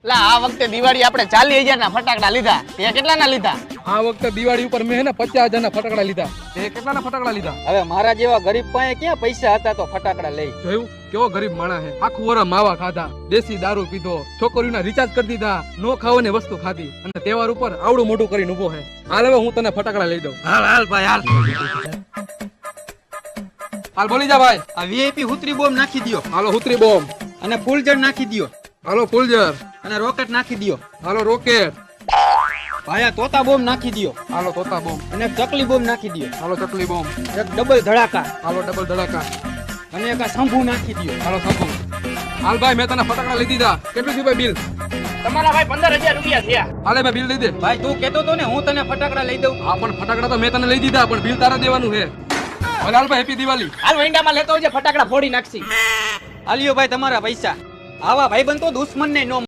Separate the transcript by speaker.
Speaker 1: લા આ વખતે દિવાળી આપણે 40,000 ના ફટાકડા લીધા. તે કેટલાના લીધા?
Speaker 2: આ વખતે દિવાળી ઉપર મેં 50,000 ના ફટાકડા લીધા. તે કેટલાના ફટાકડા લીધા?
Speaker 3: હવે મારા જેવા ગરીબ પાસે ક્યાં પૈસા હતા તો ફટાકડા લઈ.
Speaker 2: જોયું કેવો ગરીબ માણસ હે. આખું વરસ માવા ખાધા, દેશી દારૂ પીધો, છોકરીઓના રિચાર્જ કરી દીધા, નો ખાવાની વસ્તુ ખાધી અને તહેવાર ઉપર આવડું મોટું કરીને ઉભો હે. હાલ હવે હું તને ફટાકડા લઈ દઉં.
Speaker 3: હાલ ભાઈ હાલ.
Speaker 2: હાલ બોલી જા ભાઈ.
Speaker 3: આ વીઆઈપી હુતરી બોમ્બ નાખી દિયો
Speaker 2: હાલો હુતરી બોમ્બ,
Speaker 3: અને ફૂલઝર નાખી દિયો
Speaker 2: હાલો ફૂલઝર,
Speaker 3: અને રોકેટ નાખી દિયો.
Speaker 2: હાલો રોકેટ,
Speaker 3: ભાઈ આ તોતા બોમ્બ નાખી દિયો
Speaker 2: હાલો તોતા બોમ્બ,
Speaker 3: અને એક ચકલી બોમ્બ નાખી દિયો.
Speaker 2: હાલો ચકલી બોમ્બ,
Speaker 3: એક ડબલ ધડાકા
Speaker 2: હાલો ડબલ ધડાકા,
Speaker 3: અને એક આ શંભુ નાખી દિયો.
Speaker 2: હાલો સંપુ. હાલ ભાઈ મેં તને ફટાકડા લઈ દીધા. કેટલું થયું ભાઈ બિલ?
Speaker 1: તમારા ભાઈ 15,000 રૂપિયા થયા.
Speaker 2: હાલે ભાઈ બિલ દઈ દે.
Speaker 3: ભાઈ તું કેતો તો ને હું તને ફટાકડા લઈ દઉં.
Speaker 2: હા પણ ફટાકડા તો મેં તને લઈ દીધા, પણ બિલ તારે દેવાનું છે. હાલ ભાઈ હેપી દિવાળી.
Speaker 1: હાલ વૈંડામાં લેતો આવજે, ફટાકડા ફોડી નાખશી.
Speaker 3: આલિયો ભાઈ તમારા પૈસા. આવા ભાઈબંધ તો દુશ્મન ને નો